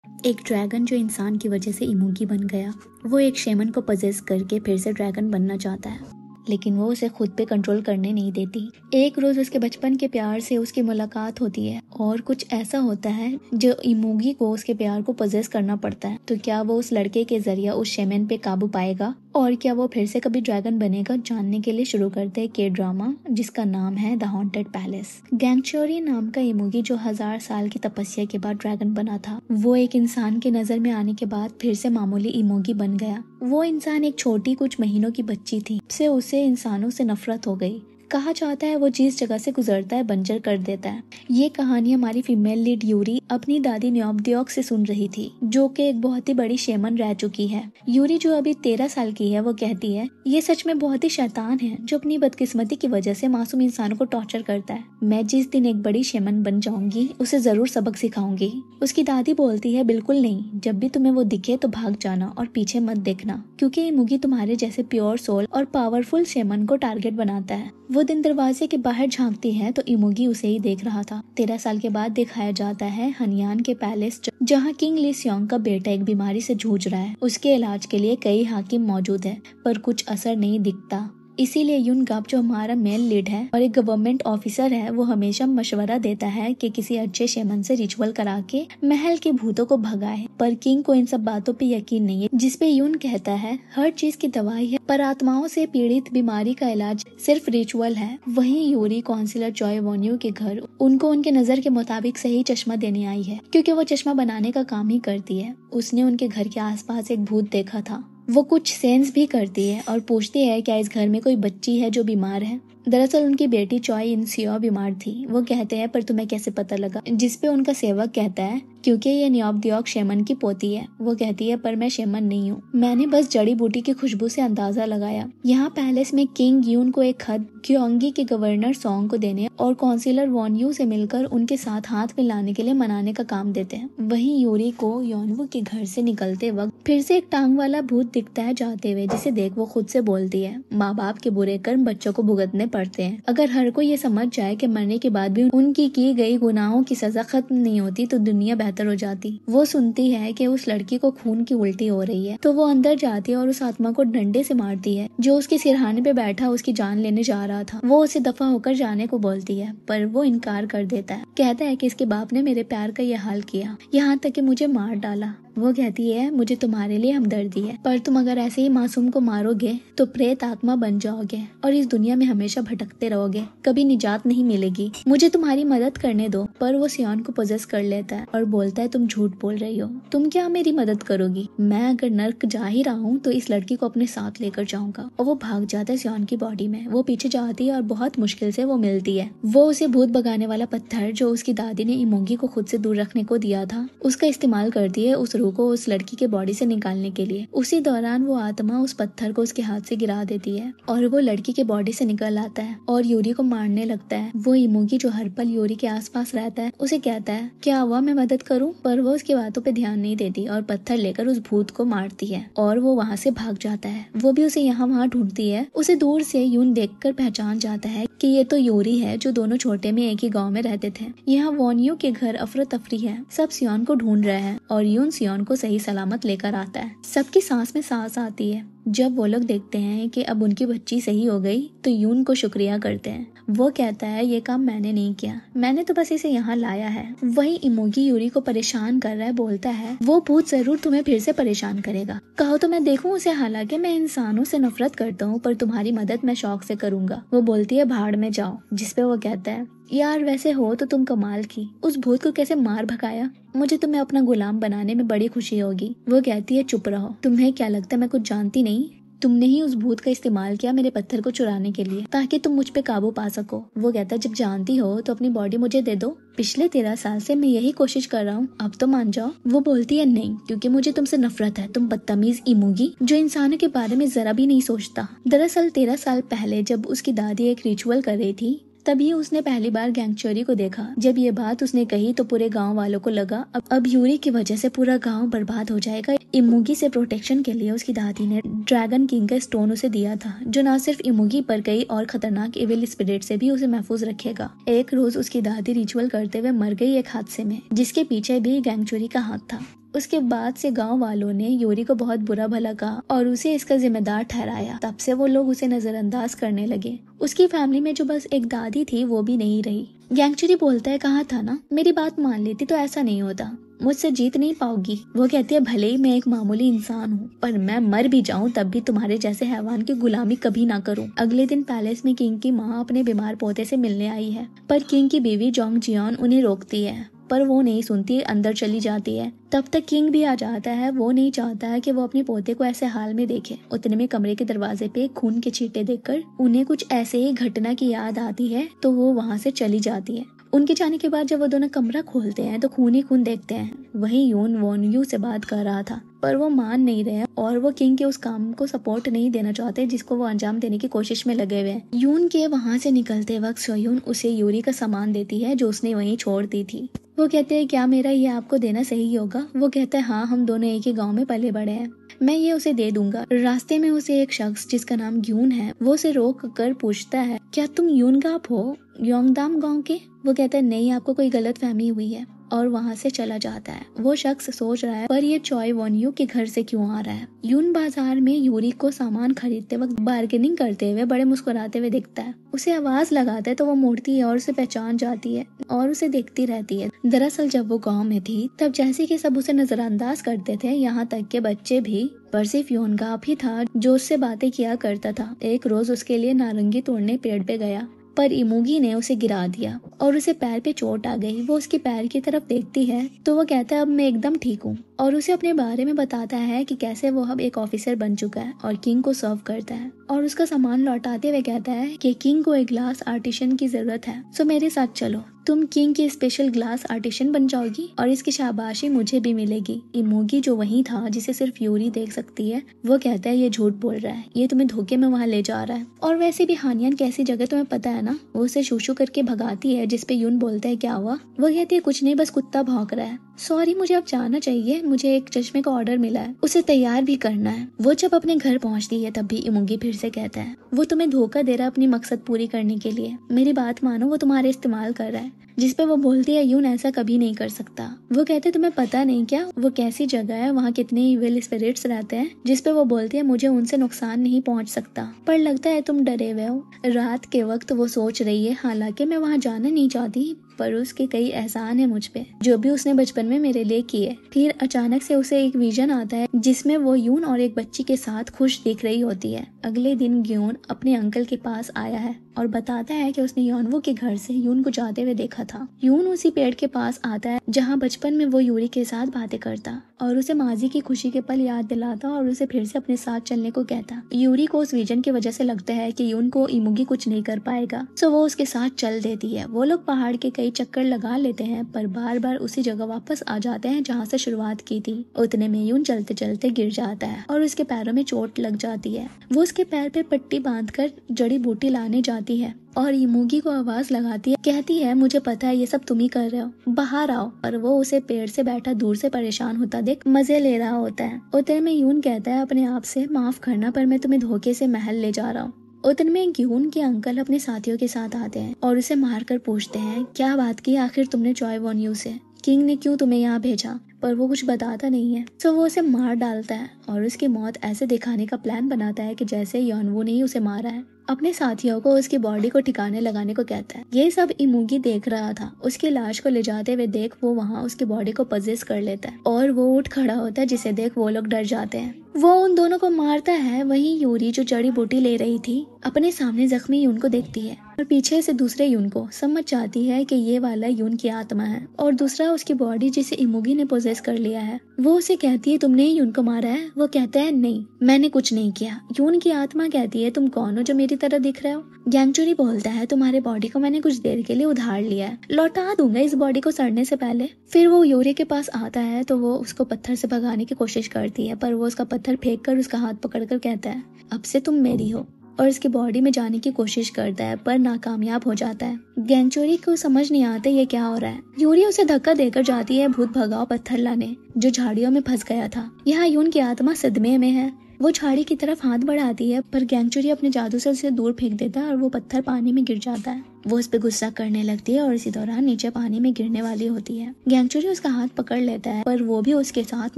एक ड्रैगन जो इंसान की वजह से इमोगी बन गया, वो एक शेमन को पजेस करके फिर से ड्रैगन बनना चाहता है, लेकिन वो उसे खुद पे कंट्रोल करने नहीं देती। एक रोज उसके बचपन के प्यार से उसकी मुलाकात होती है और कुछ ऐसा होता है जो इमोगी को उसके प्यार को पजेस करना पड़ता है। तो क्या वो उस लड़के के जरिए उस शेमन पे काबू पाएगा और क्या वो फिर से कभी ड्रैगन बनेगा? जानने के लिए शुरू करते हैं के ड्रामा जिसका नाम है द हॉन्टेड पैलेस। गैंगचोरी नाम का इमोगी जो 1000 साल की तपस्या के बाद ड्रैगन बना था, वो एक इंसान के नजर में आने के बाद फिर से मामूली इमोगी बन गया। वो इंसान एक छोटी कुछ महीनों की बच्ची थी, से उसे इंसानों से नफरत हो गई। कहा जाता है वो जिस जगह से गुजरता है बंजर कर देता है। ये कहानी हमारी फीमेल लीड यूरी अपनी दादी न्योबदियोक से सुन रही थी, जो कि एक बहुत ही बड़ी शेमन रह चुकी है। यूरी जो अभी 13 साल की है, वो कहती है ये सच में बहुत ही शैतान है जो अपनी बदकिस्मती की वजह से मासूम इंसानों को टॉर्चर करता है। मैं जिस दिन एक बड़ी शेमन बन जाऊंगी उसे जरूर सबक सिखाऊंगी। उसकी दादी बोलती है बिल्कुल नहीं, जब भी तुम्हें वो दिखे तो भाग जाना और पीछे मत देखना, क्योंकि ये मुगी तुम्हारे जैसे प्योर सोल और पावरफुल शेमन को टारगेट बनाता है। वो दिन दरवाजे के बाहर झांकती है तो इमोगी उसे ही देख रहा था। 13 साल के बाद दिखाया जाता है हनियान के पैलेस, जहाँ किंग ली सियोंग का बेटा एक बीमारी से जूझ रहा है। उसके इलाज के लिए कई हाकिम मौजूद है पर कुछ असर नहीं दिखता। इसीलिए युन गप जो हमारा मेल लीड है और एक गवर्नमेंट ऑफिसर है, वो हमेशा मशवरा देता है कि किसी अच्छे शेमन से रिचुअल करा के महल के भूतों को भगाए। पर किंग को इन सब बातों पे यकीन नहीं है, जिसपे युन कहता है हर चीज की दवाई है पर आत्माओं से पीड़ित बीमारी का इलाज सिर्फ रिचुअल है। वहीं यूरी काउंसिलर चॉय वोन्यू के घर उनको उनके नजर के मुताबिक सही चश्मा देने आई है, क्योंकि वो चश्मा बनाने का काम ही करती है। उसने उनके घर के आसपास एक भूत देखा था। वो कुछ सेंस भी करती है और पूछती है क्या इस घर में कोई बच्ची है जो बीमार है। दरअसल उनकी बेटी चॉय इन सियो बीमार थी। वो कहते हैं पर तुम्हें कैसे पता लगा? जिसपे उनका सेवक कहता है क्योंकि ये न्योबदियोक शेमन की पोती है। वो कहती है पर मैं शेमन नहीं हूँ, मैंने बस जड़ी बूटी की खुशबू से अंदाजा लगाया। यहाँ पैलेस में किंग यून को एक खत क्योंगी के गवर्नर सॉन्ग को देने और काउंसिलर वॉन्यू से मिलकर उनके साथ हाथ मिलाने के लिए मनाने का काम देते हैं। वहीं यूरी को योनवू के घर से निकलते वक्त फिर से एक टांग वाला भूत दिखता है जाते हुए, जिसे देख वो खुद से बोलती है माँ बाप के बुरे कर्म बच्चों को भुगतने पड़ते हैं। अगर हर कोई ये समझ जाए कि मरने के बाद भी उनकी की गई गुनाहों की सजा खत्म नहीं होती तो दुनिया बेहतर हो जाती। वो सुनती है कि उस लड़की को खून की उल्टी हो रही है तो वो अंदर जाती है और उस आत्मा को डंडे से मारती है जो उसके सिरहाने पे बैठा उसकी जान लेने जा रहा था। वो उसे दफा होकर जाने को बोलती है पर वो इनकार कर देता है। कहता है कि इसके बाप ने मेरे प्यार का यह हाल किया, यहाँ तक कि मुझे मार डाला। वो कहती है मुझे तुम्हारे लिए हमदर्दी है, पर तुम अगर ऐसे ही मासूम को मारोगे तो प्रेत आत्मा बन जाओगे और इस दुनिया में हमेशा भटकते रहोगे, कभी निजात नहीं मिलेगी। मुझे तुम्हारी मदद करने दो। पर वो सियोन को पोजेस कर लेता है और बोलता है तुम झूठ बोल रही हो, तुम क्या मेरी मदद करोगी? मैं अगर नर्क जा ही रहा हूँ तो इस लड़की को अपने साथ लेकर जाऊंगा। और वो भाग जाता है सियोन की बॉडी में। वो पीछे जाती है और बहुत मुश्किल से वो मिलती है। वो उसे भूत भगाने वाला पत्थर जो उसकी दादी ने इमोगी को खुद से दूर रखने को दिया था, उसका इस्तेमाल करती है उस रूह को उस लड़की के बॉडी से निकालने के लिए। उसी दौरान वो आत्मा उस पत्थर को उसके हाथ से गिरा देती है और वो लड़की के बॉडी से निकल आता है और यूरी को मारने लगता है। वो इमोगी जो हर पल यूरी के आसपास रहता है उसे कहता है क्या हुआ, मैं मदद करूं? पर वो उसकी बातों पे ध्यान नहीं देती और पत्थर लेकर उस भूत को मारती है और वो वहाँ से भाग जाता है। वो भी उसे यहाँ वहाँ ढूंढती है। उसे दूर से यून देखकर पहचान जाता है कि ये तो यूरी है जो दोनों छोटे में एक ही गाँव में रहते थे। यहाँ वॉन्यू के घर अफरा तफरी है, सब सियोन को ढूंढ रहे हैं और यून सियोन को सही सलामत लेकर आता है। सबकी सांस में सांस आती है जब वो लोग देखते हैं कि अब उनकी बच्ची सही हो गई तो यून को शुक्रिया करते हैं। वो कहता है ये काम मैंने नहीं किया, मैंने तो बस इसे यहाँ लाया है। वही इमोगी यूरी को परेशान कर रहा है, बोलता है वो भूत जरूर तुम्हें फिर से परेशान करेगा, कहो तो मैं देखूं उसे, हालांकि मैं इंसानों से नफरत करता हूँ पर तुम्हारी मदद मैं शौक से करूंगा। वो बोलती है भाड़ में जाओ, जिसपे वो कहता है यार वैसे हो तो तुम कमाल की, उस भूत को कैसे मार भगाया, मुझे तुम्हें अपना गुलाम बनाने में बड़ी खुशी होगी। वो कहती है चुप रहो, तुम्हें क्या लगता है मैं कुछ जानती नहीं? तुमने ही उस भूत का इस्तेमाल किया मेरे पत्थर को चुराने के लिए ताकि तुम मुझ पे काबू पा सको। वो कहता है जब जानती हो तो अपनी बॉडी मुझे दे दो, पिछले 13 साल से मैं यही कोशिश कर रहा हूँ, अब तो मान जाओ। वो बोलती है नहीं, क्योंकि मुझे तुमसे नफरत है, तुम बदतमीज इमोगी जो इंसानों के बारे में जरा भी नहीं सोचता। दरअसल 13 साल पहले जब उसकी दादी एक रिचुअल कर रही थी तभी उसने पहली बार गैंगचोरी को देखा। जब ये बात उसने कही तो पूरे गांव वालों को लगा अब यूरी की वजह से पूरा गांव बर्बाद हो जाएगा। इमोगी से प्रोटेक्शन के लिए उसकी दादी ने ड्रैगन किंग का स्टोन उसे दिया था, जो न सिर्फ इमोगी पर कई और खतरनाक इविल स्पिरिट से भी उसे महफूज रखेगा। एक रोज उसकी दादी रिचुअल करते हुए मर गई एक हादसे में, जिसके पीछे भी गैंगचोरी का हाथ था। उसके बाद से गांव वालों ने यूरी को बहुत बुरा भला कहा और उसे इसका जिम्मेदार ठहराया। तब से वो लोग उसे नजरअंदाज करने लगे। उसकी फैमिली में जो बस एक दादी थी वो भी नहीं रही। गैंगचुरी बोलता है, कहा था ना, मेरी बात मान लेती तो ऐसा नहीं होता। मुझसे जीत नहीं पाओगी। वो कहती है, भले ही मैं एक मामूली इंसान हूँ, पर मैं मर भी जाऊँ तब भी तुम्हारे जैसे हैवान की गुलामी कभी ना करूँ। अगले दिन पैलेस में किंग की माँ अपने बीमार पोते से मिलने आई है, पर किंग की बीवी जोंग जियोन उन्हें रोकती है, पर वो नहीं सुनती, अंदर चली जाती है। तब तक किंग भी आ जाता है। वो नहीं चाहता है कि वो अपने पोते को ऐसे हाल में देखे। उतने में कमरे के दरवाजे पे खून के छींटे देखकर उन्हें कुछ ऐसे ही घटना की याद आती है, तो वो वहाँ से चली जाती है। उनके जाने के बाद जब वो दोनों कमरा खोलते हैं तो खून ही खून देखते हैं। वही यून वॉन यू से बात कर रहा था, पर वो मान नहीं रहे और वो किंग के उस काम को सपोर्ट नहीं देना चाहते जिसको वो अंजाम देने की कोशिश में लगे हुए हैं। यून के वहाँ से निकलते वक्त सोयून उसे यूरी का सामान देती है जो उसने वहीं छोड़ दी थी। वो कहते हैं, क्या मेरा ये आपको देना सही होगा? वो कहता है, हाँ, हम दोनों एक ही गांव में पले बड़े हैं, मैं ये उसे दे दूंगा। रास्ते में उसे एक शख्स जिसका नाम यून है वो उसे रोक कर पूछता है, क्या तुम यूनगाप हो, योंगदाम गांव के? वो कहता है, नहीं, आपको कोई गलत फहमी हुई है, और वहाँ से चला जाता है। वो शख्स सोच रहा है, पर ये चॉय वॉन यू के घर से क्यों आ रहा है? यून बाजार में यूरी को सामान खरीदते वक्त बार्गेनिंग करते हुए बड़े मुस्कुराते हुए दिखता है। उसे आवाज लगाता है तो वो मुड़ती है और उसे पहचान जाती है और उसे देखती रहती है। दरअसल जब वो गांव में थी तब जैसे कि सब उसे नजरअंदाज करते थे, यहाँ तक के बच्चे भी, पर सिर्फ योनगाप ही था जो उससे बातें किया करता था। एक रोज उसके लिए नारंगी तोड़ने पेड़ पे गया, पर इमूगी ने उसे गिरा दिया और उसे पैर पे चोट आ गई। वो उसके पैर की तरफ देखती है तो वो कहता है, अब मैं एकदम ठीक हूँ, और उसे अपने बारे में बताता है कि कैसे वो अब एक ऑफिसर बन चुका है और किंग को सर्व करता है, और उसका सामान लौटाते हुए कहता है कि किंग को एक ग्लास आर्टिशन की जरूरत है, सो मेरे साथ चलो, तुम किंग की स्पेशल ग्लास आर्टिशन बन जाओगी और इसकी शाबाशी मुझे भी मिलेगी। इमोगी जो वही था जिसे सिर्फ यूरी देख सकती है, वो कहता है, ये झूठ बोल रहा है, ये तुम्हें धोखे में वहाँ ले जा रहा है, और वैसे भी हानियन कैसी जगह तुम्हें पता है ना। वो उसे शूशू करके भगाती है, जिसपे यून बोलता है, क्या हुआ? वो कहती है, कुछ नहीं, बस कुत्ता भौंक रहा है। सॉरी, मुझे अब जाना चाहिए, मुझे एक चश्मे का ऑर्डर मिला है, उसे तैयार भी करना है। वो जब अपने घर पहुंचती है तब भी इमोगी फिर से कहता है, वो तुम्हें धोखा दे रहा है अपनी मकसद पूरी करने के लिए, मेरी बात मानो, वो तुम्हारे इस्तेमाल कर रहा है। जिसपे वो बोलती है, यून ऐसा कभी नहीं कर सकता। वो कहते, तुम्हें पता नहीं क्या वो कैसी जगह है, वहाँ कितने इविल स्पिरिट्स रहते हैं। जिसपे वो बोलती है, मुझे उनसे नुकसान नहीं पहुँच सकता, पर लगता है तुम डरे हुए हो। रात के वक्त वो सोच रही है, हालांकि मैं वहाँ जाना नहीं चाहती, पर उसके कई एहसान है मुझ पे जो भी उसने बचपन में मेरे लिए किए। फिर अचानक से उसे एक विजन आता है जिसमें वो यून और एक बच्ची के साथ खुश दिख रही होती है। अगले दिन ग्योन अपने अंकल के पास आया है और बताता है कि उसने योनवो के घर से यून को जाते हुए देखा था। यून उसी पेड़ के पास आता है जहाँ बचपन में वो यूरी के साथ बातें करता और उसे माजी की खुशी के पल याद दिलाता और उसे फिर से अपने साथ चलने को कहता। यूरी को उस विजन की वजह से लगता है कि यून को इमुगी कुछ नहीं कर पाएगा, सो वो उसके साथ चल देती है। वो लोग पहाड़ के कई चक्कर लगा लेते हैं, पर बार बार उसी जगह वापस आ जाते हैं जहाँ से शुरुआत की थी। उतने में यून चलते चलते गिर जाता है और उसके पैरों में चोट लग जाती है। वो उसके पैर पे पट्टी बांधकर जड़ी बूटी लाने जाती है और इमोगी को आवाज लगाती है, कहती है, मुझे पता है ये सब तुम ही कर रहे हो, बाहर आओ। और वो उसे पेड़ से बैठा दूर से परेशान होता देख मजे ले रहा होता है। उतने में यून कहता है, अपने आप से माफ करना, पर मैं तुम्हें धोखे से महल ले जा रहा हूँ। उतने में यून के अंकल अपने साथियों के साथ आते हैं और उसे मारकर पूछते हैं, क्या बात की आखिर तुमने चॉय वॉन यू से? किंग ने क्यों तुम्हें यहाँ भेजा? पर वो कुछ बताता नहीं है, तो वो उसे मार डालता है और उसकी मौत ऐसे दिखाने का प्लान बनाता है कि जैसे योनवो ने ही उसे मारा है। अपने साथियों को उसकी बॉडी को ठिकाने लगाने को कहता है। ये सब इमुगी देख रहा था। उसकी लाश को ले जाते हुए देख वो वहाँ उसकी बॉडी को पजेस कर लेता है और वो उठ खड़ा होता है, जिसे देख वो लोग डर जाते हैं। वो उन दोनों को मारता है। वहीं यूरी जो जड़ी बूटी ले रही थी अपने सामने जख्मी यून को देखती है और पीछे से दूसरे यून को समझ जाती है कि ये वाला यून की आत्मा है और दूसरा उसकी बॉडी जिसे इमुगी ने पोजेस कर लिया है। वो उसे कहती है, तुमने ही यून को मारा है? वो कहता है, नहीं, मैंने कुछ नहीं किया। यून की आत्मा कहती है, तुम कौन हो जो मेरी तरह दिख रहे हो? गैंगचुरी बोलता है, तुम्हारे बॉडी को मैंने कुछ देर के लिए उधार लिया है, लौटा दूंगा इस बॉडी को सड़ने से पहले। फिर वो यूरी के पास आता है तो वो उसको पत्थर से भगाने की कोशिश करती है, पर वो उसका पत्थर फेंक कर उसका हाथ पकड़कर कहता है, अब से तुम मेरी हो, और इसकी बॉडी में जाने की कोशिश करता है पर नाकामयाब हो जाता है। गैंगचुरी को समझ नहीं आता ये क्या हो रहा है। यूरी उसे धक्का देकर जाती है भूत भगाओ पत्थर लाने जो झाड़ियों में फंस गया था। यहाँ यून की आत्मा सदमे में है। वो झाड़ी की तरफ हाथ बढ़ाती है पर गैंगचुरी अपने जादू से उसे दूर फेंक देता है और वो पत्थर पानी में गिर जाता है। वो उस पे गुस्सा करने लगती है और इसी दौरान नीचे पानी में गिरने वाली होती है। गैंगचुरी उसका हाथ पकड़ लेता है पर वो भी उसके साथ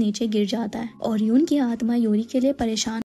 नीचे गिर जाता है और यून की आत्मा यूरी के लिए परेशान